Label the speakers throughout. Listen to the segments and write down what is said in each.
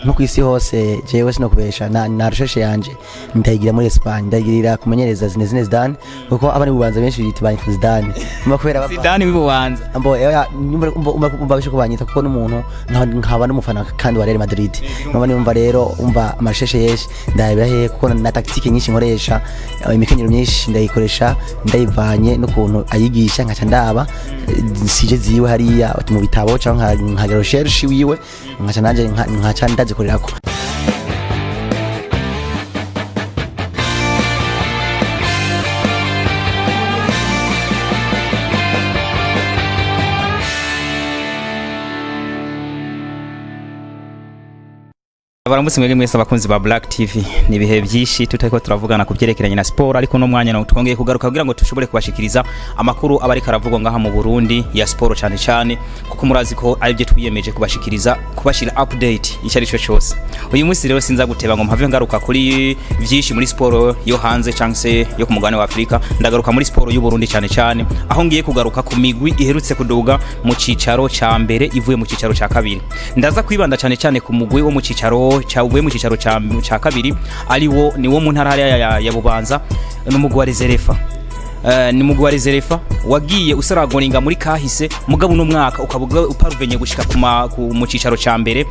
Speaker 1: nko kwisi hose jewe sinokubesha na recherche yanje ndayigira muri Espagne ndayigirira kumenyereza Zinedine Zidane kuko abari bubanza benshi bita banyita Zidane kubera
Speaker 2: Zidane bibubanza
Speaker 1: ambo umva bisho kubanyita kuko n'umuntu nkaba n'umufana kandi wa Real Madrid numva rero umva amasheshe yeshi ndayibira he kuko na tactique nyinshi nkoresha imikenyero myinshi ndayikoresha ndayivanye n'ukuntu ayigisha nkaca ndaba sije ziwe hariya mu bitabo cyangwa nka recherche wiwe nkaca nanje nkaca ndazikorerako.
Speaker 2: Baramutse mwege mwese abakunzi ba Black TV ni bihe byinshi tutariko turavugana ku byerekeranye na sport ariko no mwanya no twongeye kugaruka kugira ngo tushobore kubashikiriza amakuru abari karavugwa ngaha mu Burundi ya sport cyane cyane kuko murazi ko ari byo twiyemeje kubashikiriza kubashira update icyari cyo cyose. Uyu munsi rero sinza guteba ngo mpave ngaruka kuri byinshi muri sport yo hanze cyangse yo ku mugabane wa Afrika ndagaruka muri sport y'u Burundi cyane cyane aho ngiye kugaruka ku migwi iherutse kuduga mu cicaro ca mbere ivuye mu cicaro ca kabiri ndaza kwibanda cyane cyane ku mugwi wo mu cicaro cyavuye mu cicaro ca kabiri ari wo ni wo mu ntara ya Bubanza n'umugwi wa Reserefa ni mugwi wa Reserefa wagiye usaragoringa muri kahise mugabo no mwaka ukabuga uparuvenye gushika mu cicaro ca mbere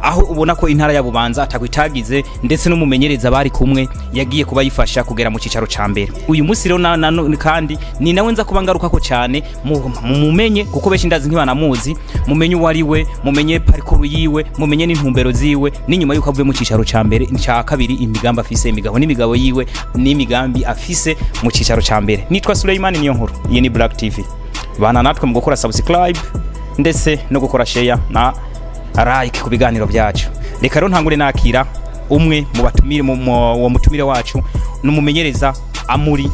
Speaker 2: aho ubona ko intara ya Bubanza atakwitagize ndetse no mumenyereza bari kumwe yagiye kuba yifasha kugera mu cicaro ca mbere. Uyu munsi rero kandi ni nawe nza kuba ngaruka ko cyane mumenye kuko beshi ndazi nkibanamuzi mumenye wari we mumenye parcours yiwe mumenye n'intumbero ziwe n'inyuma yuko avuye mu cicaro ca mbere ca kabiri imigamba afise imigabo yiwe n'imigambi afise mu cicaro ca mbere. Nitwa Suleiman niyo nkuru iyi ni Black TV bana natwe mu gukora subscribe ndetse no gukora share na like ku biganiro byacu. Reka rero ntangure nakira umwe mu batumire mu mutumire wacu n'umumenyereza Amouri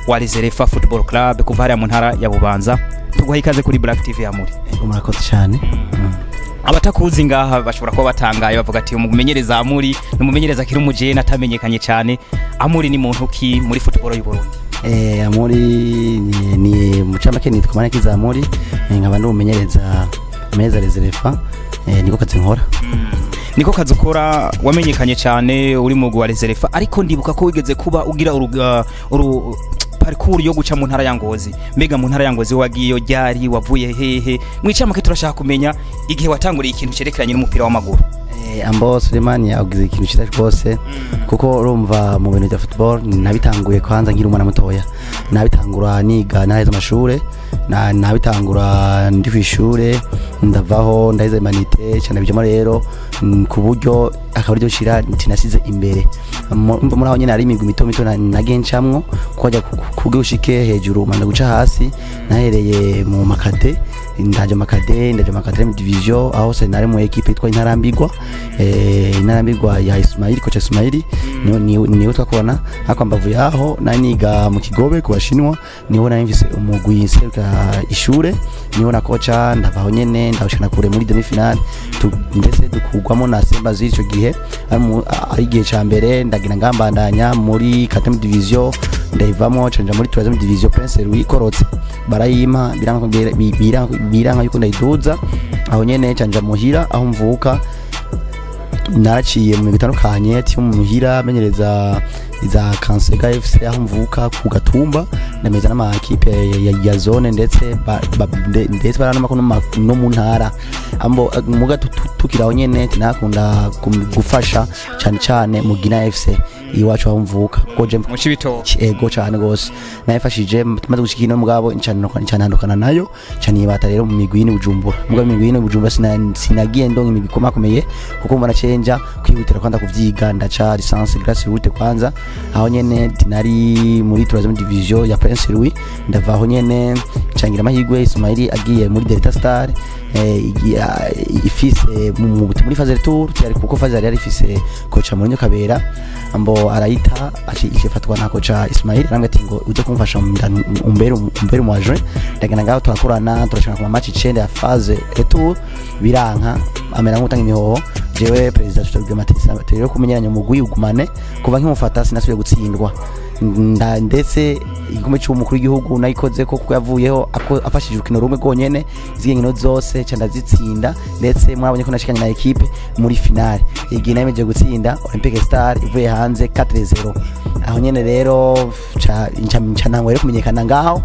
Speaker 2: wa Reserefa Football Club kuva hariya mu ntara ya Bubanza tuguha ikaze kuri Black TV Amouri.
Speaker 1: Murakoze cyane.
Speaker 2: Abatakuzi ngaha bashobora kuba batangaye bavuga ati umumenyereza Amouri n'umumenyereza kiri umujene atamenyekanye cyane. Amouri ni muntu ki muri football y'u Burundi?
Speaker 1: Amouri ni mucamake nitwa Manakiza Amouri nkaba n'umumenyereza Reserefa niko kazi nkora.
Speaker 2: Niko kazi ukora wamenyekanye cyane uri mu gwa Reserefa ariko ndibuka ko wigeze kuba ugira parcours yo guca mu ntara ya Ngozi mbega mu ntara ya Ngozi wagiye ryari wavuye hehe mwicamake turashaka kumenya igihe watanguriye ikintu cerekeranye n'umupira w'amaguru.
Speaker 1: Ambo Suleiman yagize ikintu cyiza rwose kuko urumva mu bintu bya football nabitanguye kwanza ngira umwana mutoya nabitangura niga naheze amashure nabitangura ndi kwishure ndavaho ndahize humanité cyane bijemo rero ku buryo akaba ryo shira ntinasize imbere muri aho nyene ari imigwi mito nagencamwo kujya kugushike hejuru manda guca hasi nahereye mu makade ndaje makade mu division aho se nari mu equipe yitwa Intarambirwa ya Ismail coach Ismail niwe twakona hako mbavuye aho naniga mu Kigobe ku bashinwa niho narimvise umugwi seruka ishure niho na kocha ndavaho nyene ndawushana kure muri demi finale ndetse dukugwamo na Simba z'icyo gihe ari gihe ca mbere ndagira ngambandanya muri 4e division ndayivamo canja muri 3e division Prince Louis korotse barayima biranga yuko ndayiduza aho nyene canja muhira aho mvuka naraciye mu bitandukanye ati mu muhira menyereza iza Kansega FC aho mvuka ku Gatumba ndameza n'amakipe ya zone ndetse baranamako no mu ntara ambo muga tukiraho nyene tinakunda gufasha cyane mu Gina FC iwacu aho mvuka koje
Speaker 2: mu Cibito
Speaker 1: ego cyane gose nayifashije maze gushikina mugabo incana nayo cyane bata rero mu migwi ni Bujumbura mugabo migwi ni Bujumbura sinagiye ndonga imibikoma komeye kuko mbona cenja kwihutira kwanda kuvyiga ndaca licence grâce route kwanza aho nyene dinari muri 3e division ya Prince Louis ndavaho nyene cangira amahirwe Ismail agiye muri Delta Star ifise muri phase retour cyari kuko phase yari ifise coach Mourinho Kabera ambo arayita ifatwa na kocha Ismail arangati ngo uje kumfasha umbere mu agent ndagenda ngaho turakorana turashaka ku match 9 ya phase retour biranka amera nk'utanga imihoho jewe president tutabwe matisa rero kumenyeranya umugwi ugumane kuva nk'umufata sinasubiye gutsindwa ndetse igikombe cy'umukuru w'igihugu nayikoze ko kuko yavuyeho afashije urukino rumwe rwonyene iziye nkino zose cyanda zitsinda ndetse mwabonye ko nashikanye na equipe muri finale igihe nameje gutsinda Olympic Star ivuye hanze 4-0 aho nyene rero nca nangwe kumenyekana ngaho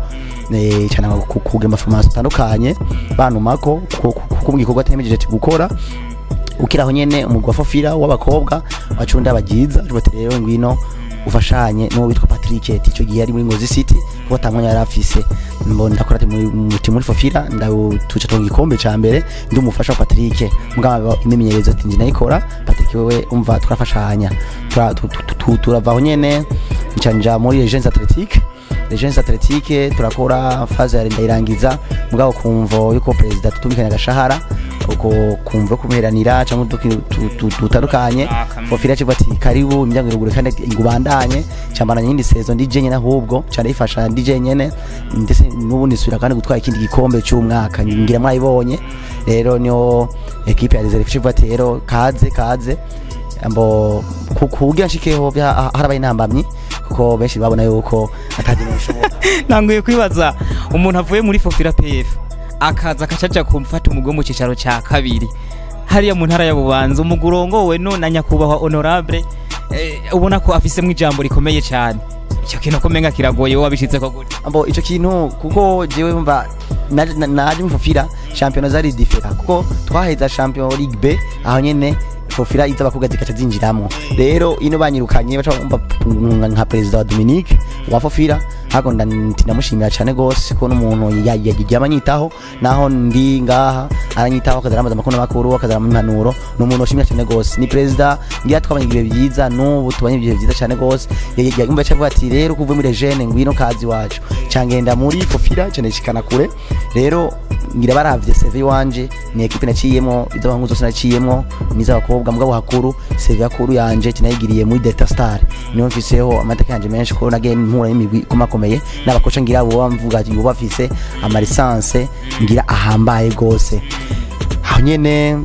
Speaker 1: cyane kugira amaformation atandukanye bantumako kuko mu gikorwa temejeje gukora ukiraho nyene umugwa fofira w'abakobwa bacunda bagiza rwote rero ngwino ufashanye no witwa Patrick icyo gihe ari muri Ngozi City kuko tamwanya yarafise mbo ndakora muri fofira tuca tonga igikombe ca mbere ndumufasha Patrick mugaba imimenyerezo ati nayikora Patrick wewe umva turafashanya turavaho nyene ncanja muri Legends Athletic turakora phase ya ndayirangiza mugabo kumvo yuko president tutumikanya gashahara uko kumva kumeranira cyangwa tutandukanye fofira cyo bati karibu imyango irugure kandi ingubandanye cyambana nyindi season DJ nyene ahubwo cyane ifasha DJ nyene ndetse nubundi sura kandi gutwara ikindi gikombe cy'umwaka ngira mwayibonye rero niyo equipe ya reserve cyo bati rero kaze ambo kugira nshikeho harabaye intambamyi kuko benshi babona yuko atagira ubushoboka
Speaker 2: nanguye kwibaza umuntu avuye muri fofira PF akaza akacaja kumfata umugo mu cicaro ca kabiri hariya mu ntara ya Bubanza umugurongowe no na nyakubahwa honorable ubona ko afise mu ijambo rikomeye cyane icyo kintu komenga kiragoye wowe abishitse ko gute
Speaker 1: ambo ico kintu kuko jewe mva naje mu fofira championnat zari different kuko twaheza champion League B aho nyene fofira iza bakugati kaca zinjiramo rero ino banyirukanye baca nka president wa Dominique wa fofira hago ndamushimira cyane gose ko n'umuntu yamanyitaho naho ndi ngaha aranyitaho akazaramaza makuru akazara mu mpanuro n'umuntu ushimira cyane gose ni president ngiye twabanye ibihe byiza n'ubu tubanye ibihe byiza cyane gose yagumba cyavuga ati rero kuvuye muri jeune ngwino kazi wacu cyangenda muri fofira cyane shikana kure rero ngira baravye CV wanje ni equipe naciyemo izo bangu zose naciyemo niza bakobwa mugabo hakuru CV yakuru yanje kinayigiriye muri Delta Star niyo mfiseho amateka yanje menshi ko nage mpura y'imigwi kumakomeye n'abakoca ngira abo bamvuga ati bafise ama licence ngira ahambaye gose aho nyene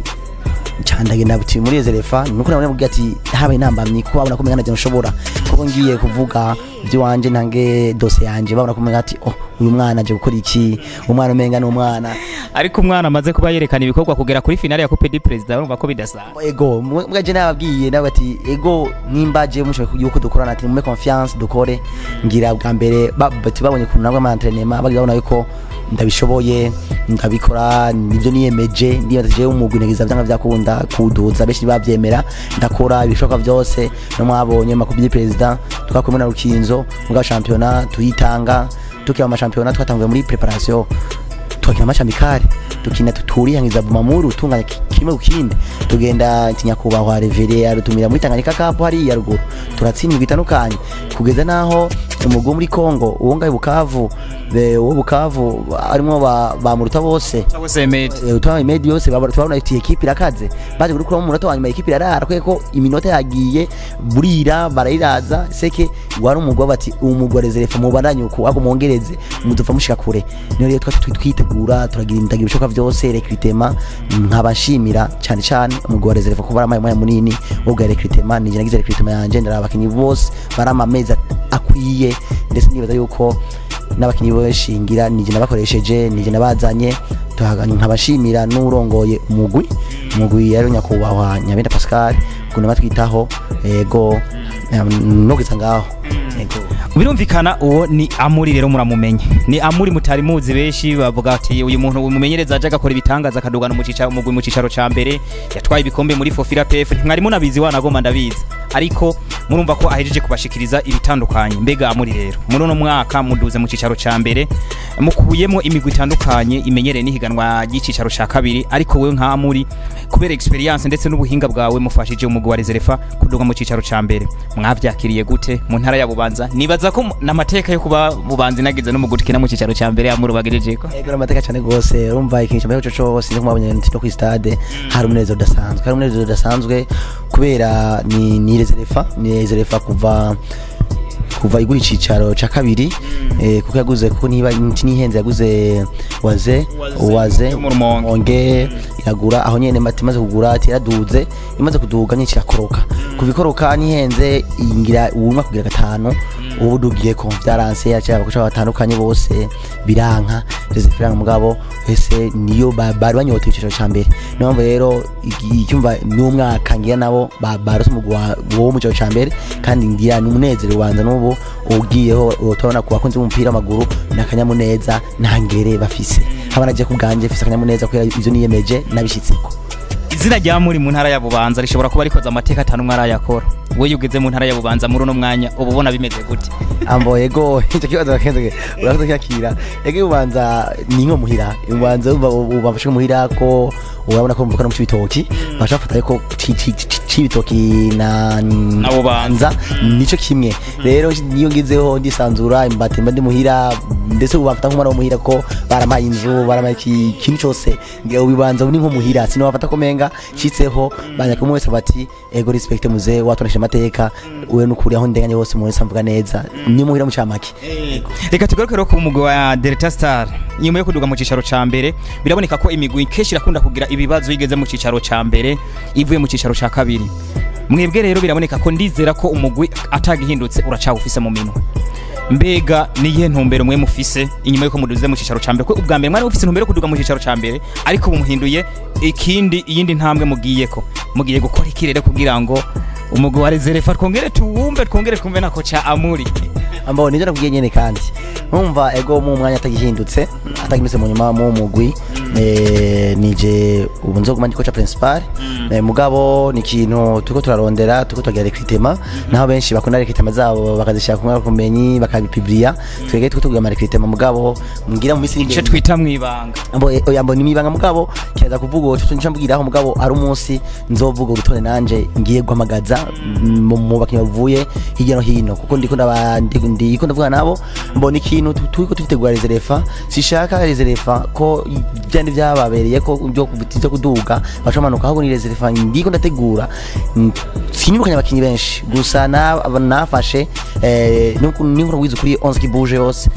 Speaker 1: cyandagenda buti muri reserve nuko nabone mubwiye ati habaye intambamyi ko babona ko mengana je nshobora kuko ngiye kuvuga byo wanje ntange dose yanje babona ko menga ati uyu mwana aje gukora iki umwana umenga n'umwana
Speaker 2: ariko umwana amaze kuba yerekana ibikorwa kugera kuri finale ya Coupe du President urumva ko bidasanga
Speaker 1: ego mwaje nababwiye nabati ego nimbaje mushoboye yuko dukorana ati mume confiance dukore ngira bwa mbere bati babonye kuntu nabwo amantrenema bagi babona yuko ndabishoboye ndabikora nibyo niyemeje ndibaje umugwi negiza byanga byakunda kuduza beshi bavyemera ndakora ibishoka byose no mwabonye ma Coupe du President twakomwe na rukinzo muga championnat tuyitanga tukiya ama championnat twatanguye muri préparation twakina match amicale tukina tuturi hangiza bumamuru tunganya kimwe ukindi tugenda tinyakubahwa revere arutumira muri Tanganyika Cup hari ya ruguru turatsinda bitandukanye kugeza naho umugo muri Kongo uwonga Bukavu Bukavu arimo ba muruta bose utwa medi yose babona iti equipe irakaze baje gukura mu munota wanyuma equipe irarara kweko iminota yagiye burira barayiraza seke gwari umugwa bati umugwa reserve mu bandanye uko ago mongereze mudupfa mushika kure niyo rero twitegura turagira indagira bishoka byose recruitment nkabashimira cyane umugwa reserve ko baramaye munini ubwo recruitment nije nagize recruitment yanje ndarabakinyi bose barama meza akwiye ndetse nibaza yuko n'abakinyi boshingira nije nabakoresheje nije nabazanye tuhaganye nkabashimira n'urongoye umugwi yari nyakubahwa Nyabenda Pascal kuno batwitaho ego nogeza ngaho
Speaker 2: birumvikana uwo ni Amouri rero muramumenye ni Amouri mutari muzi beshi bavuga ati uyu muntu umumenyereza aje agakora ibitangaza akadugana mu cicaro ca mbere yatwaye ibikombe muri Fofira PF ntimwari munabizi wanagoma ndabizi ariko murumva ko ahejeje kubashikiriza ibitandukanye mbega Amouri rero muri no mwaka muduze mu cicaro ca mbere mukuyemo imigwi itandukanye imenyereye nihiganwa y'icicaro ca kabiri ariko wewe nka Amouri kubera experience ndetse n'ubuhinga bwawe mufashije umugwi wa reserve kuduga mu cicaro ca mbere mwavyakiriye gute mu ntara ya Bubanza nibaza ko namateka yo kuba Bubanza nagize no mugutikina mu cicaro ca mbere Amouri bagirejeko
Speaker 1: ego namateka cyane gose urumva ikintu cyo cyose nko mwabonye ntito ku stade hari umunezero udasanzwe kubera ni reserve kuva iguri cicaro ca kabiri kuko yaguze ko niba nihenze yaguze waze onge iragura aho nyene maze kugura tiraduze imaze kuduga nyinshi yakoroka kuvikoroka nihenze ingira uwuma kugira gatano ubu dugiye ko byaranse yacyaba kuca batandukanye bose biranka Reserve mugabo ese niyo bari banyote icyo cyambere niyo mpamvu rero icyumva n'umwaka ngira nabo barose umugwa wo mu cyo cyambere kandi ngira n'umunezero wanza n'ubu ugiyeho utorona ku bakunzi b'umupira w'amaguru nakanyamuneza ntangere bafise habanaje kubganje fise akanyamuneza ko ivyo niyemeje nabishitseko.
Speaker 2: Izina rya muri mu ntara ya Bubanza rishobora kuba rikoza amateka atanu mwara yakora we yugeze mu ntara ya Bubanza muri no mwanya ububona bimeze gute?
Speaker 1: Ambo yego icyo kibazo bakenze urakoze cyakira yego Bubanza ni nko muhira Bubanza ubafashe muhira ko urabona ko mvuka no mu bitoki bashafata yuko cibitoki na
Speaker 2: Bubanza
Speaker 1: nico kimwe rero niyo ngizeho ndisanzura imbate mba ndi muhira ndetse ubafata nk'umwana wo muhira ko baramaye inzu baramaye ikintu cyose ngewe Bubanza ni nko muhira sino bafata ko menga citseho banyaka mu wese bati ego respect muze watonesha amateka uwe n'ukuri aho ndenganye bose mu wese amvuga neza ni muhira mu camake.
Speaker 2: Reka tugaruke ro ku mugwi wa Delta Star nyuma yo kuduga mu cicaro ca mbere biraboneka ko imigwi keshi rakunda kugira ibibazo yigeze mu cicaro ca mbere ivuye mu cicaro ca kabiri. Mwebwe rero biraboneka ko ndizera ko umugwi atagihindutse uracawufise mu minwe. Mbega niye ntumbero mwe mufise inyuma yuko muduze mu cicaro ca mbere ko ubwa mbere mwari mufise ntumbero kuduga mu cicaro ca mbere ariko bumuhinduye iyindi ntambwe mugiye gukora ikirere kugira ngo umugwi wa Reserve twongere twumve nako ca Amouri.
Speaker 1: Ambo nije nakugiye nyene kandi numva ego mu mwanya atagihindutse mu nyuma mu mugwi nije ubu nzoguma ndiko ca principal mugabo ni kintu tuko turarondera tuko tugira recruitment naho benshi bakunda recruitment zabo bakazishaka kumwe kumenyi bakabipiblia twege tuko tugira recruitment mugabo ngira mu misi
Speaker 2: ico twita mwibanga
Speaker 1: ambo ni mwibanga mugabo kiza kuvuga cyo ncambwiraho mugabo ari umunsi nzovuga urutonde nanje ngiye guhamagaza mu bakinya bavuye hirya no hino kuko ndiko ndavuga nabo mbona ikintu tuko tubitegura Reserve sishaka Reserve ko byandi byababereye ko byo kubitiza kuduga bacamanuka aho ni Reserve ndiko ndategura sinyibukanya abakinyi benshi gusa nafashe ninkuru wize kuri 11 kibuje yose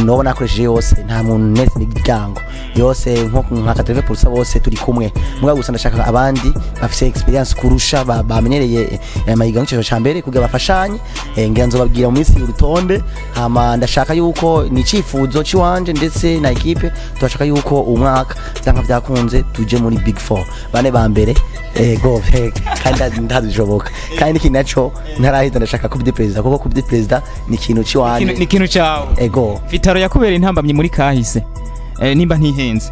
Speaker 1: no nakoresheje yose nta muntu netse n'igango yose nka 80% bose turi kumwe mugabo gusa ndashaka abandi bafise experience kurusha bamenyereye amahiganwa cyo cyambere kugira bafashanye ngira nzo babwira mu minsi y'urutonde hama ndashaka yuko ni cifuzo ciwanje ndetse na equipe turashaka yuko umwaka zanka byakunze tuje muri Big 4 bane ba mbere go kandi ndazishoboka kandi kinacho ntarahita ndashaka kuba president kuko kuba president ni kintu ciwanje
Speaker 2: ni kintu cyawe
Speaker 1: ego
Speaker 2: Vitaro yakubera intambamye muri kahise nimba ntihenze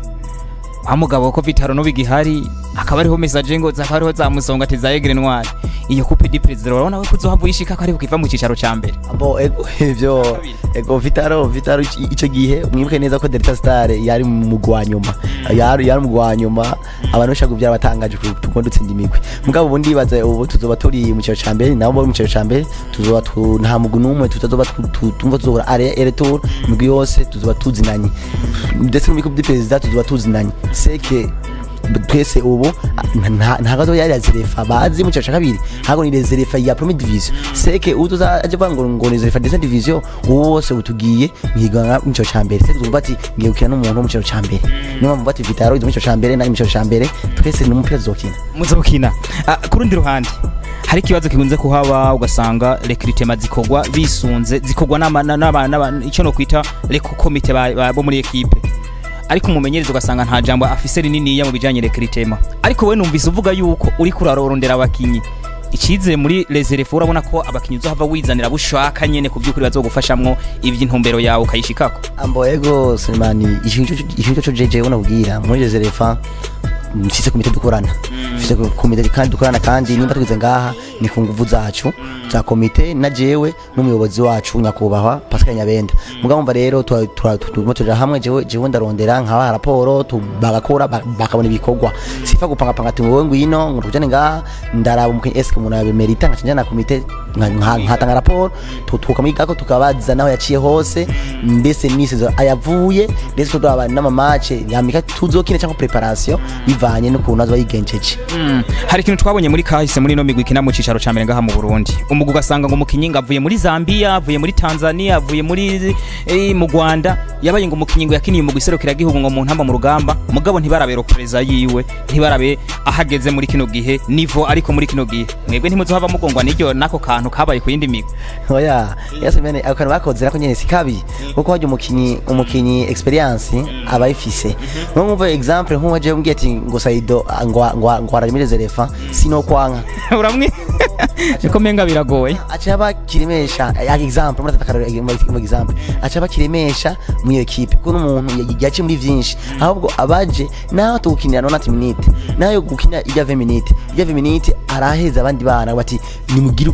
Speaker 2: amugabo ko Vitaro no bigihari akaba ariho message ngo zakariho zamusonga ati za Egre Noir iyo coupe du président urabona we kuzohava uyishika ko ari kukiva mu cicaro ca mbere
Speaker 1: abo ivyo ego Vitaro ico gihe mwibuke neza ko Delta Star yari mu gwanyuma yari mu gwanyuma abantu bashaka kubyara batangaje tuko dutsinda imigwi mugabo ubu ndibaza ubu tuzoba turi mu cicaro ca mbere nabo mu cicaro ca mbere tuzoba nta mugu numwe tutazoba tumva tuzobora retour imigwi yose tuzoba tuzinanye ndetse mu coupe du président tuzoba tuzinanye seke twese ubu ntagazo yari Reserve bazi mu cyaca kabiri hago ni Reserve ya Premier Division seke utuza aje banga ngo ni Reserve Deuxième Division wose utugiye mwigana mu cyaca ca mbere seke tuzubati ngiye ukina n'umuntu mu cyaca ca mbere niyo mpamvu bati Vitaro mu cyaca ca mbere na mu cyaca ca mbere twese ni umupira
Speaker 2: muzokina kurundi ruhande hari kibazo kigunze kuhaba ugasanga recruitment zikogwa bisunze zikogwa n'abana icyo no kwita reko committee bo muri equipe ariko umumenyereza ugasanga nta jambo afise rinini ya mu bijanye recruitment ariko we numvise uvuga yuko uri kurarondera abakinyi ikize muri Reserve urabona ko abakinyi uzohava wizanira bushaka nyene kuvyukuri bazogufashamwo ivy'intumbero yawe ukayishikako
Speaker 1: ambo ego Sulemani ikintu cyo jeje ubona ubwira muri Reserve mfise komite dukorana mfise komite kandi dukorana kandi nimba tugeze ngaha ni ku nguvu zacu za komite na jewe n'umuyobozi wacu nyakubahwa Pascal Nyabenda mugabo rero tuja hamwe jewe ndarondera nka raporo bagakora bakabona ibikorwa sifa gupanga panga ati wowe ngwino ngutujane ngaha ndaraba umukenyi eske umuntu yabemerita nkacinja na komite nkatanga raporo tukamigako tukabaza naho yaciye hose ndetse nisizo ayavuye ndetse tudaba n'amamatch yamika tuzokine cyangwa preparation bivanye no kuntu azo yigenjeje
Speaker 2: hari ikintu twabonye muri kahise muri no migwi kina mu cicaro cicaro ca mbere ngaha mu Burundi umugwi ugasanga ngo umukinyi ngavuye muri Zambia avuye muri Tanzania avuye muri mu Rwanda yabaye ngo umukinyi ngo yakiniye mu giserukira gihugu ngo mu ntamba mu rugamba mugabo ntibarabero preza yiwe ntibarabe ahageze muri kino gihe nivo ariko muri kino gihe mwebwe ntimuzohava mugongwa n'iryo nako kantu kabaye ku yindi migo
Speaker 1: oya yasemene akantu bakoze nako nyene sikabi kuko haje umukinyi experience abayifise nko mvuga example nko waje umbwiye ati ngo Saido ngo aramireze refa sino kwanka
Speaker 2: uramwe niko menga biragoye
Speaker 1: acaba kiremesha example muri takarero example acaba kiremesha mu equipe kuko umuntu yaje muri vyinshi ahubwo abaje naho tugukinira 90 minute nayo gukina ijya 20 minute araheza abandi bana bati nimugire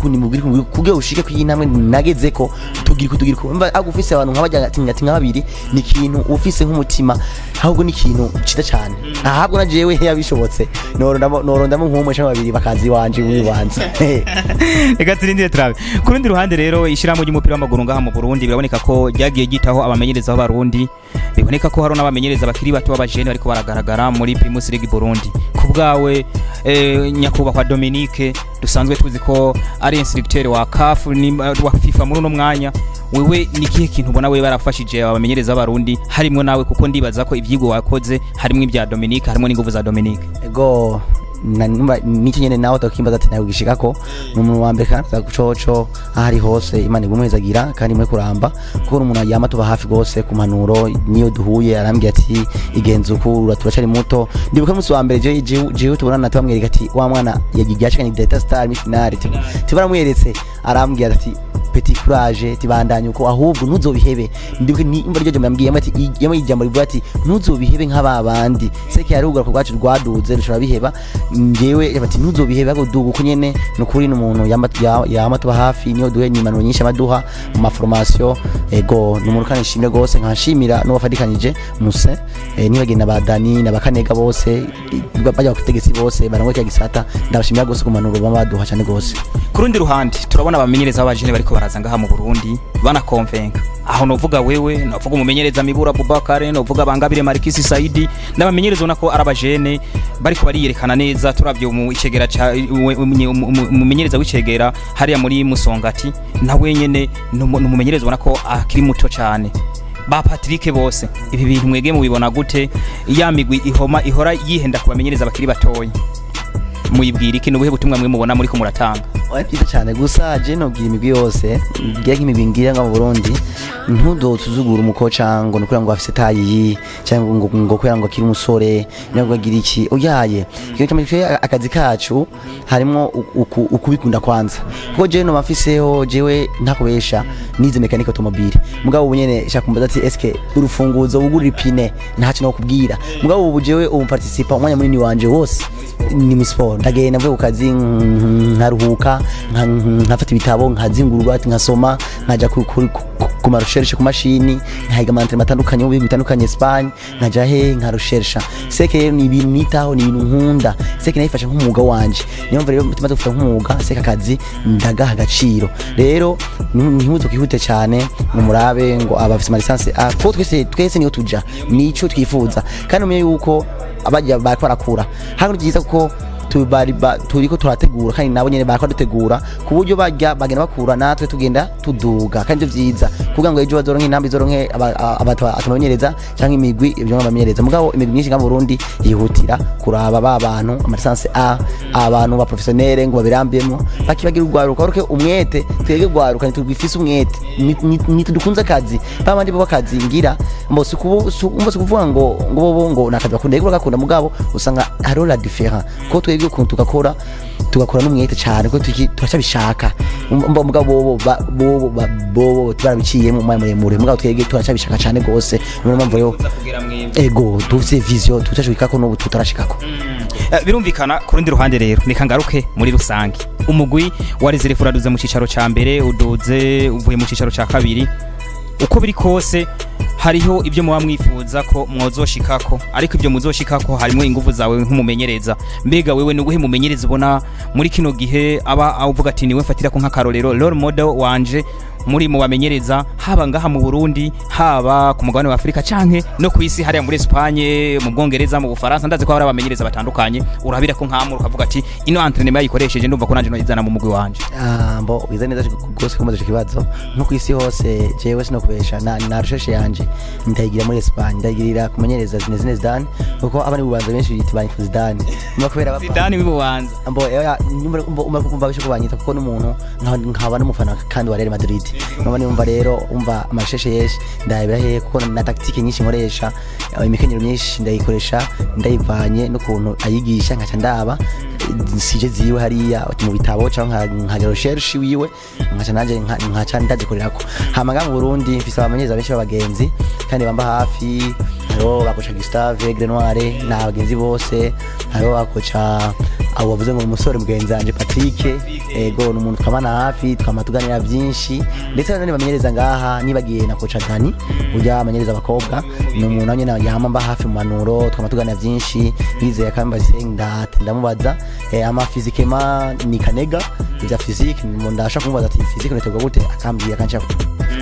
Speaker 1: kuge ushike kuyinamwe nagezeko tugire ko mba agufise abantu nk'abajya ati babiri ni kintu ufise nk'umutima ahubwo ni kintu cida cyane ahabwo najewe yabishobotse norondamo nk'umwe cyangwa babiri bakazi wanje ubanza
Speaker 2: reka turindire turabe ku rundi ruhande rero ishiramo ry'umupira w'amaguru ngaha mu Burundi biraboneka ko ryagiye gitaho abamenyereza b'abarundi biboneka ko hari n'abamenyereza bakiri bato b'abajene bariko baragaragara muri Primus League Burundi ku bwawe nyakubahwa Dominique dusanzwe tuzi ko ari instructeur wa CAF wa FIFA muri no mwanya wewe nikihe kintu ubona wewe barafashije abamenyereza b'abarundi harimo nawe kuko ndibaza ko ivyigwa wakoze harimo ibya Dominique harimo n'inguvu za Dominique
Speaker 1: ego nico nyene nawe tokimbaza ati nawe gishikako n'umuntu wa mbere kandi gucoco ahari hose Imana igumuhezagira kandi mwe kuramba kuko umuntu yama tuba hafi gose ku manuro niyo duhuye arambye ati igenza ukura turacari muto ndibuka musi wa mbere je tubona na twamwereka ati wa mwana yagiyashikanye data star mi finale tibaramweretse arambye ati petit courage tibandanye uko ahubwo ntuzobihebe ndibuke ni imba ryo mbambwiye ati yama ijambo rivuga ati ntuzobihebe nk'ababandi seke yarugura ko rwacu rwaduze rushobora biheba ngewe bati ntuzobihebe ako dugu kunyene nukuri n'umuntu yama tuba hafi niyo duhe nyimano nyinshi amaduha mu maformation ego n'umuntu kandi nshimire gose nkashimira no bafadikanije muse nibagenda badani nabakanega bose bajya kutegesi bose barangwa gisata ndabashimira gose ku manuro babaduha cyane gose
Speaker 2: ku rundi ruhande turabona abamenyereza b'abajene bariko baraza ngaha mu Burundi banakonvenka aho novuga wewe novuga umumenyereza Mibura Bubakare novuga Bangabire Marikisi Saidi n'abamenyereza unako arabajene bariko bariyerekana neza turavyo mu icegera ca umumenyereza w'icegera hariya muri Musongati nawe nyene n'umumenyereza unako akiri muto cyane ba Patrick bose ibi bintu mwege mu bibona gute ya migwi ihora yihenda kubamenyereza bakiri batoyi muyibwira iki nubuhe butumwa mwe mubona muri ko muratanga
Speaker 1: Wapita cyane gusa je no gira imigwi yose ngiye nk'imibingira nga mu Burundi ntudotuzugura umukoca ngo nukura ngo afise tayi cyangwa ngo kwera ngo kiri umusore nabwo agira iki uyaye iyo cyamufye akazi kacu harimo ukubikunda kwanza kuko je no mafiseho jewe ntakubesha nize mechanic automobile mugabo ubunyene shakumbaza ati eske urufunguzo ugurira ipine ntaci no kubwira mugabo ubu jewe participa umwanya munini wanje wose ni misport ndagenda mvuye ukazi nkaruhuka nkafata ibitabo nkazingurwa ati nkasoma nkaja ku marecherche ku mashini nkahiga amantre matandukanye mu bihugu bitandukanye Espagne nkaja nka recherche seke ni ibintu nitaho ni ibintu nkunda seke nayifasha nk'umuga wanje niyo mvere mutima dufata nk'umuga seke akazi ndagaha agaciro rero ntimuzo kwihute cyane ngo murabe ngo abafise ma licence ko twese niyo tuja nico twifuza kandi umenye yuko abajya barakora hano byiza kuko turiko turategura kandi nabo nyene bakora dutegura ku buryo bagenda bakura natwe tugenda tuduga kandi vyiza kugira ngo ejo bazoronke intambi zoronke atumamenyereza cyangwa imigwi ibyo bamenyereza mugabo imigwi myinshi nga Burundi yihutira kuraba babantu amasanse abantu ba professionnel ngo babirambiyemo bakibagira urwaruka roke umwete twege gwaruka ntitugifise umwete nitudukunza kazi babandi bo bakazi ngira mbose kuvuga ngo nakazi bakunda yego bakunda mugabo usanga haro la différence ko twebwe ukuntu tugakora n'umwete cyane ko turacabishaka mugabo bo barabiciyemo umwanya muremure mugabo twebwe turacabishaka cyane gose niyo mpamvu yo ego dufite vision tutashikako no tutarashikako
Speaker 2: birumvikana ku rundi ruhande rero nika ngaruke muri rusangi umugwi wa reserve uraduze mu cicaro ca mbere uduze uvuye mu cicaro ca kabiri uko biri kose hariho ibyo muba mwifuza ko mwozoshikako ariko ibyo muzoshikako harimo ingufu zawe nk'umumenyereza mbega wewe nuguhe mumenyereza ubona muri kino gihe aba avuga ati niwe mfatira ko nk'akarorero role model wanje muri mu bamenyereza haba ngaha mu Burundi haba ku mugabane wa Afrika canke no ku isi hariya muri Espagne mu Bwongereza mu Bufaransa ndaze ko hari abamenyereza batandukanye urabira ko nkamuru ukavuga ati ino entraînement yayikoresheje ndumva ko nanje no izana mu mugwi wanje
Speaker 1: mbo wiza neza gose kumaze kibazo no ku isi hose jewe sino kubesha na recherche yanje ndayigira muri Espagne ndayigirira kumenyereza Zinedine Zidane kuko abandi bubanza benshi bita Zidane mba kubera bapa
Speaker 2: Zidane wibubanza
Speaker 1: mbo umba kumva bisho kubanyita kuko n'umuntu nkaba n'umufana kandi wa Real Madrid naba nimba rero umva amasheshe yeshi ndayibira he kuko na tactique nyinshi nkoresha imikenyero myinshi ndayikoresha ndayivanye no kuntu ayigisha nkaca ndaba sije ziwe hariya mu bitabo cyangwa nka recherche wiwe nkaca nanje nkaca ndagikorerako hama mu Burundi mfise abamenyereza benshi b'abagenzi kandi bamba hafi hariho bakoca Gustave Grenoire n'abagenzi bose hariho bakoca abo bavuze ngo umusore mugenzi wanje Patrick ego n'umuntu twabana hafi twamatuganira byinshi ndetse none bamenyereza ngaha nibagiye na koca Dani ujya amenyereza abakobwa n'umuntu nyene yamamba hafi mu manuro twamatuganira byinshi yizeye kamba senda ndamubaza ama physiquement ni kanega ivya physique ndasha kumubaza ati physique netegwa gute akambwiye akancha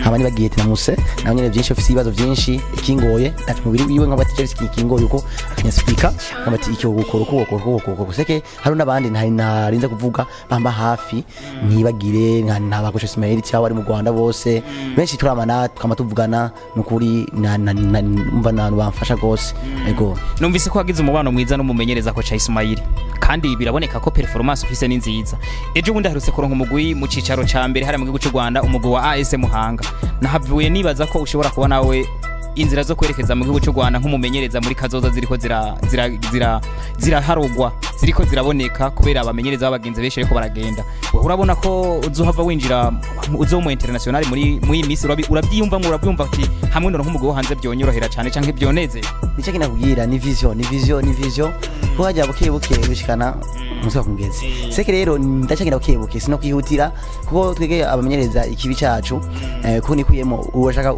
Speaker 1: hama nibagiye tina muse na nyene byinshi ofisi ibibazo byinshi ikingoye ati mubiri wiwe nk'abati Chelsea ikingoye uko akanyasifika nk'abati icyo gukora uko seke hari n'abandi narinze kuvuga bamba hafi ntibagire ntabakosha Ismail cyangwa ari mu Rwanda bose benshi turamana tukamatuvugana nukuri umva nanu bamfasha gose ego
Speaker 2: numvise ko wagize umubano mwiza n'umumenyereza ko cha Ismail kandi biraboneka ko performance ufise ni nziza ejo bundi haruse koronka umugwi mu cicaro ca mbere hari mu gihugu cy'u Rwanda umugwi wa AS Muhanga nahavuye nibaza ko ushobora kuba nawe inzira zo kwerekeza mu gihugu cy'u Rwanda nk'umumenyereza muri kazoza ziriko ziraharugwa ziriko ziraboneka kubera abamenyereza b'abagenzi benshi ariko baragenda urabona ko uzohava winjira uzo mu international muri Miss urabyiyumva ati hamwe no nk'umugwi wo hanze byonyorohera cyane canke byoneze
Speaker 1: nico kinakubwira ni vision ko hajya buke bishikana musa kungeze seke rero ndacagenda buke sino kwihutira kuko twege abamenyereza ikibi cacu ko nikuyemo urashaka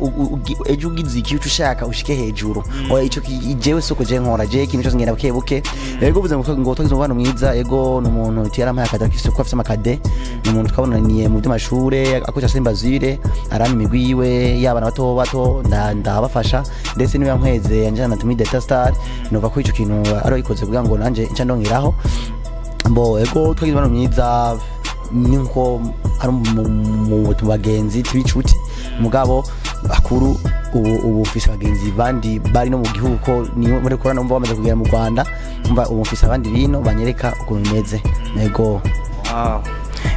Speaker 1: ejo ugize ikibi ushaka ushike hejuru oya ico jewe soko je nkora je ikintu cyose ngenda buke ego buze ngo twagize umubano mwiza ego n'umuntu tiyarampaye akadakise ko afise amakade n'umuntu twabonaniye mu by'amashure akoca Sembazire arani imigwi yiwe y'abana bato ndabafasha ndetse niwe yankweze yanjana na Tumi Data Star nova ko ico kintu ari ikoze kugira ngo nanje nca ndongeraho mbo ego twagize umubano mwiza ninko ari mu bagenzi twicuti mugabo akuru ubu ufise abagenzi bandi bari no mu gihugu ko ni muri korana umva bamaze kugera mu Rwanda umva ubu ufise abandi bino banyereka ukuntu bimeze nego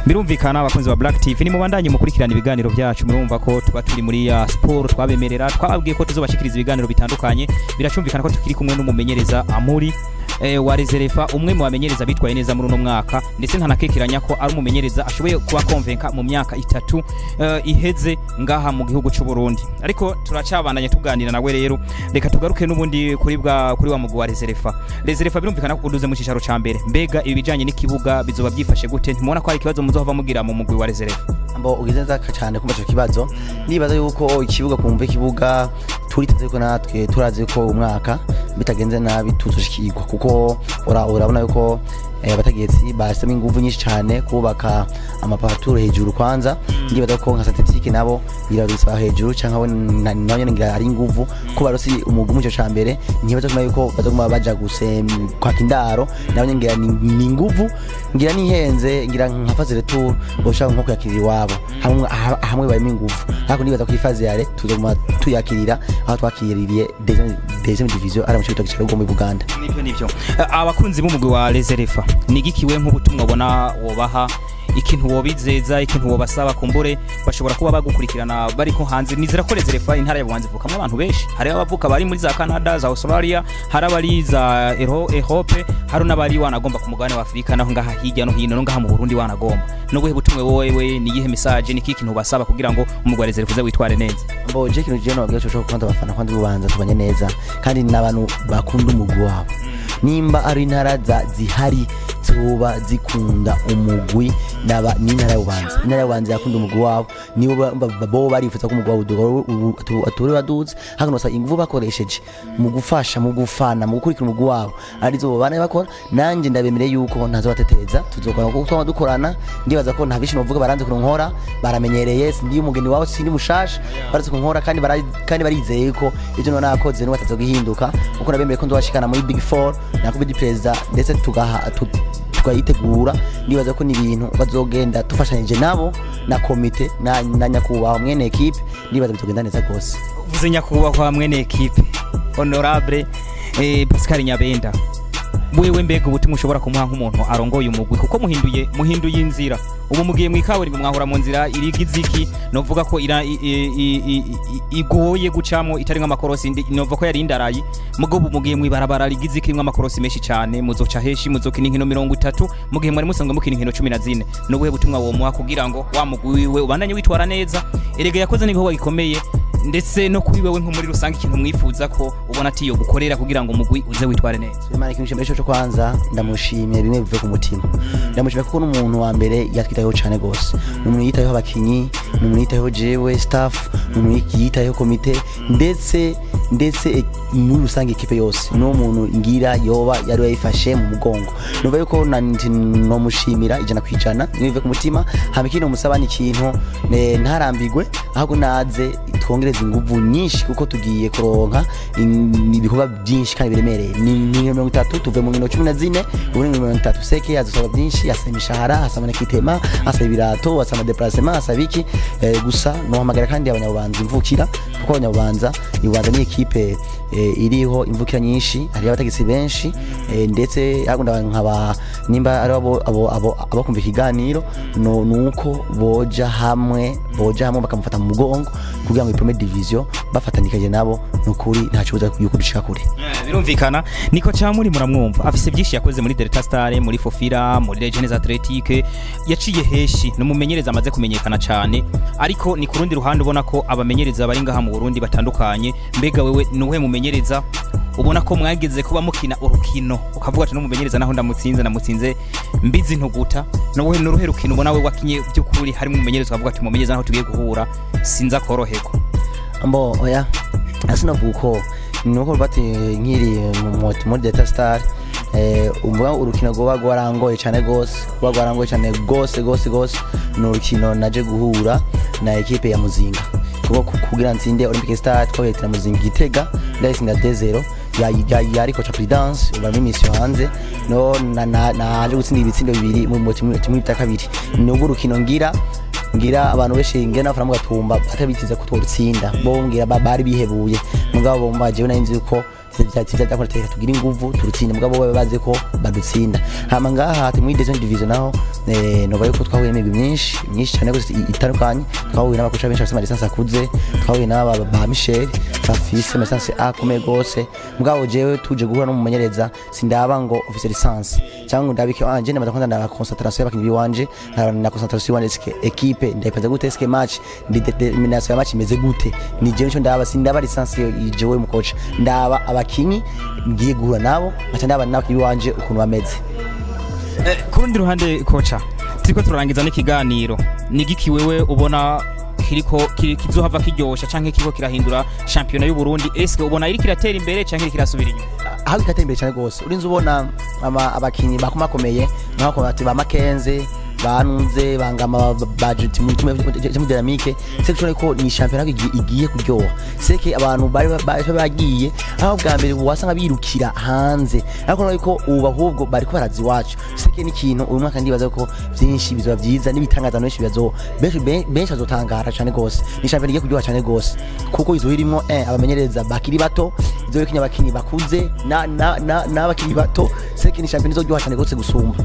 Speaker 2: birumvikana abakunzi ba Black TV ni mubandanye mukurikirana ibiganiro byacu murumva ko tuba turi muri ya sport twabemerera twababwiye ko tuzobashikiriza ibiganiro bitandukanye biracumvikana ko tukiri kumwe n'umumenyereza Amouri wa Reserva umwe mu bamenyereza bitwaye neza muri uno mwaka ndetse ntanakekeranya ko ari umumenyereza ashoboye kuba konvenka mu myaka 3 iheze ngaha mu gihugu cy'u Burundi ariko turacabandanye tuganira nawe rero reka tugaruke n'ubundi kuri wa mugwi wa Reserva birumvikana ko uduze mu cicaro ca mbere mbega ibijanye n'ikibuga bizoba byifashe gute ntimubona ko ari ikibazo muzohava mugira mu mugwi wa Reserva
Speaker 1: mbo ugize nza cyane kumva ico kibazo nibaza yuko ikibuga kumva ikibuga turiteze ko natwe turaze ko umwaka bitagenze nabi tuzoshikirwa kuko urabona yuko abategetsi basema ingufu nyinshi cyane kubaka amapature hejuru kwanza ndibaza ko nka statistique nabo birarusaba hejuru cyangwa nawe ngira ari ingufu ko barosi umugumu cyo cyambere ntibaza kuma yuko bazoguma baja kwa kindaro nawe ngira ni ingufu ngira nihenze ngira nka fazile tour boshaka nko kuyakirira iwabo hamwe barimo ingufu ariko ndibaza ko ifaze yare tuzoguma tuyakirira aho twakiririye deuxième division ari mu cyo giciro mu Buganda
Speaker 2: nivyo abakunzi b'umugwi wa Reserva nigikiwe nk'ubutumwa bona wobaha ikintu wobizeza ikintu wobasaba kumbure bashobora kuba bagukurikirana bari ko hanze nizira ko Reserva intara ya Bubanza ivukamwe abantu benshi hari abavuka bari muri za Canada za Australia hari abari za Europe hari n'abari wanagomba ku mugabane wa Afrika naho ngaha hirya no hino no ngaha mu Burundi wanagomba no guhe butumwe wowe ni yihe message ni kintu basaba kugira ngo umugwa Reserva uze witware neza
Speaker 1: mbo je kintu je no byo cyo kwanda bafana kwandi Bubanza tubanye neza kandi n'abantu bakunda umugwi wabo nimba ari intara zihari zoba zikunda umugwi n'intara y'ubanza. Intara y'ubanza yakunda umugwi wabo nibo bo barifuza ko umugwi wabo aturi baduze hano basa ingufu bakoresheje mu gufasha mu gufana mu gukurikira umugwi wabo arizo bana bakora. Nanje ndabemereye yuko ntazobateteza tuzokora kuko twama dukorana. Ndibaza ko nta bishi novuga baranze kunkora baramenyereye sindi umugeni wabo sindi mushasha baraze kunkora kandi barizeye ko ibyo none nakoze no batazogihinduka kuko nabemereye ko nzobashikana muri Big 4 nakubidi president ndetse tukayitegura. Ndibaza ko ni ibintu bazogenda tufashanyije nabo na komite na nyakubahwa mwene equipe. Ndibaza bizogenda neza gose.
Speaker 2: Uvuze nyakubahwa mwene equipe honorable Pascal Nyabenda, wewe mbega ubutumwa ushobora kumuha nk'umuntu arongoye umugwi kuko muhinduye inzira ubu mugiye mu ikaburimbo mwahora mu nzira irigiziki novuga ko igoye gucamo itari nk'amakorosi novuga ko yari indarayi mugobu mugiye mu ibarabara rigiziki rimwe amakorosi menshi cyane muzoca heshi muzokina inkino 30 mugihe mwari musanzwe mukina inkino 14 no buhe butumwa wo muha kugira ngo wa mugwi wiwe ubandanye witwara neza erege yakoze n'ibikorwa gikomeye ndetse no kuri wewe nko muri rusange ikintu mwifuza ko ubona ati yo gukorera kugira ngo umugwi uze witware neza.
Speaker 1: Imana ikimushimira cyo kwanza ndamushimiye bimwe bivuye ku mutima. Ndamushimiye kuko n'umuntu wa mbere yatwitayeho cyane gose. Umuntu yitayeho abakinyi, umuntu yitayeho jewe staff, umuntu yitayeho komite ndetse muri rusange equipe yose. No muntu ngira yoba yari yayifashe mu mugongo. Numva yuko no mushimira ijana kwijana bivuye ku mutima. Hamikino musabani ikintu ntarambigwe ahubwo naze twongereza inguvu nyinshi kuko tugiye kuronka ibikorwa byinshi kandi biremereye. Ni 30 tuve mu 14 ubu ni 30 seke azosaba byinshi asaba imishahara asaba n'ikitema asaba ibirato asaba déplacement asaba iki gusa no hamagara kandi abanyabubanza imvukira kuko abanyabubanza ni equipe iriho imvukira nyinshi ari abategesi benshi ndetse agunda nkaba nimba ari abo kumva ikiganiro nuko boja hamwe bakamufata mu mugongo kugira ngo iprome division bafatanikaje nabo nukuri nta kibuza yuko dushika kure.
Speaker 2: Birumvikana niko cyamuri muramwumva afise byinshi yakoze muri Delta Star muri Fofira muri Legends Athletic yaciye heshi no mumenyereza amaze kumenyekana cyane ariko ni kurundi ruhande ubona ko abamenyereza bari ngaha mu Burundi batandukanye. Mbega wewe nuhe mumenyereza ubona ko mwageze kuba mukina urukino ukavuga ati no mumenyereza naho ndamutsinze mbizi ntuguta no wowe nuruhe rukino ubona we wakinye by'ukuri harimo mumenyereza ukavuga ati mumenyereza naho tugiye guhura sinza koroheko
Speaker 1: ambo oya asinavuga ko nuko bati nkiri mu Delta Star umva urukino goba gwarangoye cyane gose no rukino naje guhura na equipe ya Muzinga kugira nsinde Olympic Star twahitira Muzinga Gitega ndayisinda 2-0 yari coach Prudence uba mission hanze no naje gutsinda ibitsindo bibiri mu timu ya kabiri n'ubwo rukino ngira abantu beshe ngena afara mu gatumba atabitiza kutwurutsinda bo ngira bari bihebuye mugabo bombaje nayinzi ko cyakora tugira inguvu turutsinda mugabo babe baze ko badutsinda hama ngaha ati muri deuxième division naho no yuko twahuye imigwi myinshi cyane gose itandukanye twahuye n'abakoca benshi bafite license akuze twahuye n'aba ba Michel bafise license akomeye gose mugabo jewe tuje guhura no mumenyereza sindaba ngo office license cyangwa ndabike anje n'amadakunda na concentration y'abakinyi biwanje na concentration y'abaneke equipe ndayipaza gute ske match determination ya match imeze gute ni jewe cyo ndaba sindaba license jewe mu coach ndaba abakinyi ngiye guhura nabo atandaba n'abakinyi biwanje ukuntu bameze.
Speaker 2: Kurundi ruhande kocha turiko turangiza n'ikiganiro nigiki wewe ubona kizohava kiryosha canke kiko kirahindura championnat y'u Burundi eske ubona iri kiratera imbere canke iri kirasubira inyuma?
Speaker 1: Aho kiratera imbere cyane gose urinze ubona abakinyi bakomakomeye nako ati ba Makenze banunze bangama budget mu dynamique section ko ni championnat igiye kuryoha seke abantu bari bagiye aho bwa mbere wasanga birukira hanze ariko nako ubu ahubwo bari ko barazi wacu seke ni kintu uyu mwaka ndibaza ko byinshi bizaba byiza nibitangaza benshi bibazo benshi azotangara cyane gose ni championnat igiye kuryoha cyane gose kuko izo irimo abamenyereza bakiri bato izo yokinya abakinyi bakuze na bakiri bato seke ni championnat izoryoha cyane gose gusumba.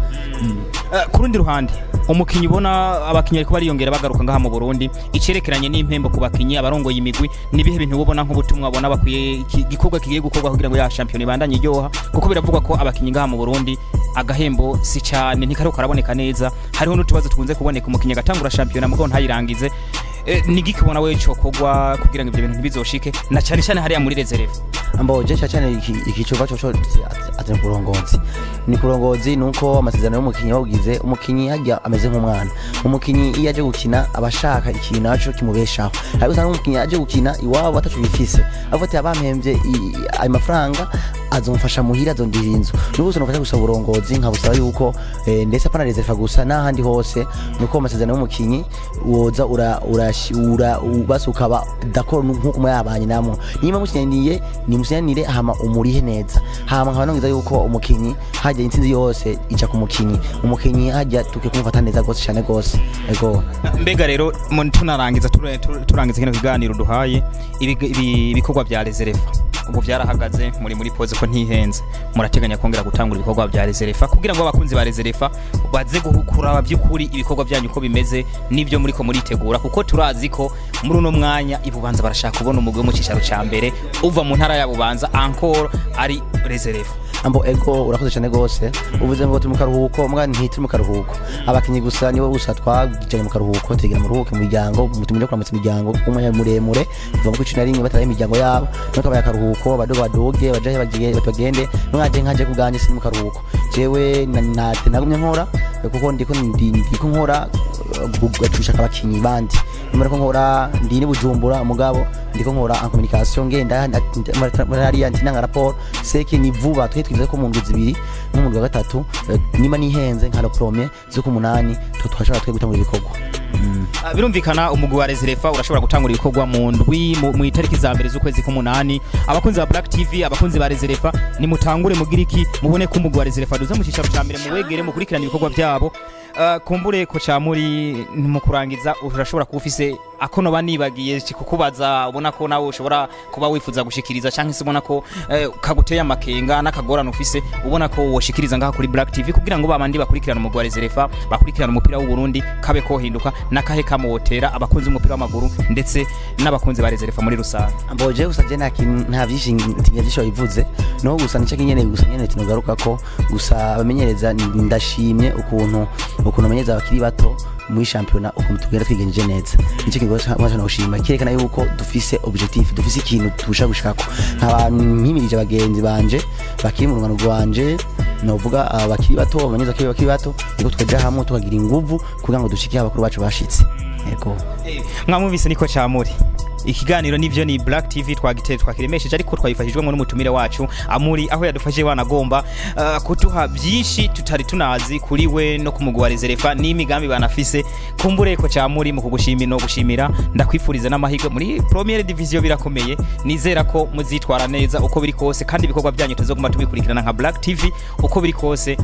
Speaker 2: Kurundi ruhande umukinyi ubona abakinyi ariko bariyongera bagaruka ngaha mu Burundi icerekeranye n'impembo ku bakinyi abarongoye imigwi nibihe bintu ubona nk'ubutumwa abona bakwiye gikorwa kigiye gukorwa kugira ngo ya champion ibandanye iryoha kuko biravugwa ko abakinyi ngaha mu Burundi agahembo si cyane ntikari karaboneka neza hariho n'utubazo tukunze kuboneka umukinyi agatangura champion mugabo ntayirangize nigikibona we cokogwa kugira ngo ibyo bintu ntibizoshike na cyane cyane hariya muri reserve
Speaker 1: ambo je cyane ikicuba cyo atari kurongozi ni kurongozi nuko amasezerano y'umukinyi wagize umukinyi hajya ameze nk'umwana umukinyi iyo aje gukina abashaka ikintu naco kimubeshaho ariko usanga umukinyi aje gukina iwabo atacu bifise avuga abampemvye ayo mafaranga azomfasha muhira azondira inzu n'ubuso nofasha gusaba uburongozi nkabusaba yuko ndetse apana reserve gusa n'ahandi hose nuko amasezerano y'umukinyi woza urashura ubasukaba d'accord nkuko muyabanye namwe niba mukinyiye ni musenyanire hama umurihe neza hama nkabanongiza yuko umukinyi hajya intsinzi yose ica ku mukinyi umukinyi hajya tuke kumufata neza gose cyane gose ego
Speaker 2: mbega rero tunarangiza turangiza kino kiganiro duhaye ibikorwa bya reserve ubu byarahagaze muri pose ko ntihenze murateganya kongera gutangura ibikorwa bya reserve kugira ngo abakunzi ba reserve baze guhukura abavyukuri ibikorwa byanyu ko bimeze nivyo muri ko muritegura kuko turazi ko muri uno mwanya ibubanza barashaka kubona umugwe mu cicaro ca mbere uva mu ntara ya Bubanza encore ari reserve
Speaker 1: ambo ego urakoze cyane gose uvuze ngo turi mu karuhuko mwana ntituri mu karuhuko abakinyi gusa nibo gusa twagijanye mu karuhuko tegera mu ruhuko mu miryango mutumire kuramutsa imiryango umwanya muremure kuva mu 11 bataraye imiryango yabo nuko abakaruhuko badoge bajaye bagende nkaje kuganje sini mu karuhuko jewe nagumye nkora kuko ndiko nkora gushaka abakinyi bandi nimara ko nkora ndi ni Bujumbura mugabo ndiko nkora en communication ngenda muri antinanga rapport seki ni vuba twitwize ko mu ndwi zibiri n'umuntu wa gatatu nima nihenze nkano premier zo ku 8 twashaka gutangura ibikorwa
Speaker 2: birumvikana umugwi wa reserve urashobora gutangura ibikorwa mu ndwi mu itariki za mbere z'ukwezi ku8 abakunzi ba Black TV abakunzi ba reserve ni mutangure mugiriki mubone ko umugwi wa reserve duza mu cicaro ca mbere muwegere mu kurikirana ibikorwa byabo kumbure ko ca muri mu kurangiza urashobora kufise akono banibagiye kukubaza ubona ko nawe ushobora kuba wifuza gushikiriza canke se ubona ko kaguteye amakenga nakagorana ufise ubona ko woshikiriza ngaha kuri Black TV kugira ngo babandi bakurikirana umugwi wa reserve bakurikirana umupira w'u Burundi kabe ko hinduka nakahe kamotera abakunzi umupira w'amaguru ndetse n'abakunzi ba reserve muri rusange
Speaker 1: amboje usaje nta byinshi yivuze no gusa nice kinyene gusa nyene tunogaruka ko gusa abamenyereza ndashimye ukuntu amenyereza abakiri bato muri championnat ukuntu tugera twigenje neza nice kigo cy'abana ushima kirekana yuko dufise objectif dufise ikintu tubusha gushaka abantu mpimirije abagenzi banje bakiri mu rungano rwanje novuga abakiri bato abamenyereza bakiri bato niko twaja hamwe tukagira inguvu kugira ngo dushike abakuru bacu bashitse yego
Speaker 2: mwamuvise niko Amouri ikiganiro nivyo ni Black TV twakiremesheje ariko twayifashijwe n'umutumire wacu Amouri aho yadufashije wanagomba kutuha byinshi tutari tunazi kuri we no kumugwi wa reserve n'imigambi banafise kumbure ko Amouri mu kugushimira no gushimira ndakwifuriza n'amahirwe muri première division birakomeye nizera ko muzitwara neza uko biri kose kandi ibikorwa byanyu tuzoguma tubikurikirana nka Black TV uko biri kose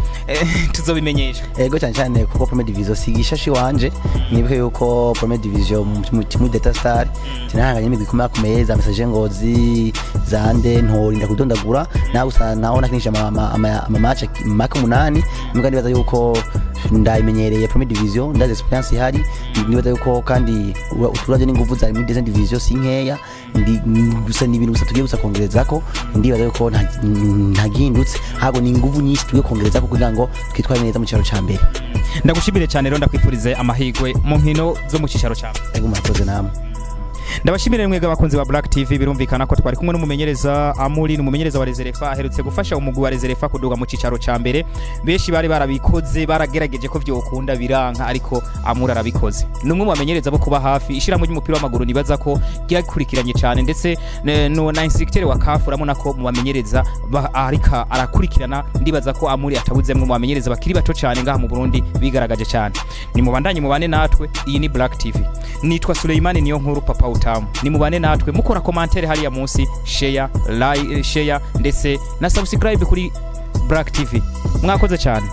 Speaker 2: tuzobimenyesha
Speaker 1: yego cyane kuko première division sigishashi wanje nibuke yuko première division mu data star hanganye imigwi ikomeye za message ngozi zande ntori ndakudondagura nawe usana naona kinisha match maka 8 mugandi baza yuko ndayimenyereye premier division ndaze experience ihari nibaza yuko kandi uturaje n'inguvu za muri deuxième division sinkeya ndi gusa n'ibintu gusa tugiye gusa kongerezako ndibaza yuko ntagindutse hago ni inguvu nyinshi tugiye kongerezako kugira ngo twitware neza mu cyaro ca mbere
Speaker 2: ndagushimire cyane rero ndakwifurize amahirwe mu nkino zo mu cyaro ca mbere
Speaker 1: ego murakoze namwe
Speaker 2: ndabashimire mwega abakunzi ba Black TV birumvikana ko twari kumwe n'umumenyereza Amouri n'umumenyereza wa reserve aherutse gufasha umugwi wa reserve kuduga mu cicaro ca mbere beshi bari barabikoze baragerageje ko vyokunda biranka ariko Amouri arabikoze numwe mu bamenyereza bo kuba hafi ishiramo ry'umupira w'amaguru nibaza ko gikurikiranye cyane ndetse na instructeur wa CAF uramona ko mu bamenyereza arika arakurikirana ndibaza ko Amouri atabuzemwe mu bamenyereza bakiri bato cyane ngaha mu Burundi bigaragaje cyane ni mubandanye mubane natwe iyi ni Black TV nitwa Suleimani niyo nkuru papa utamu ni mubane natwe mukora commentaire hariya munsi share like share ndetse na subscribe kuri Black TV mwakoze cyane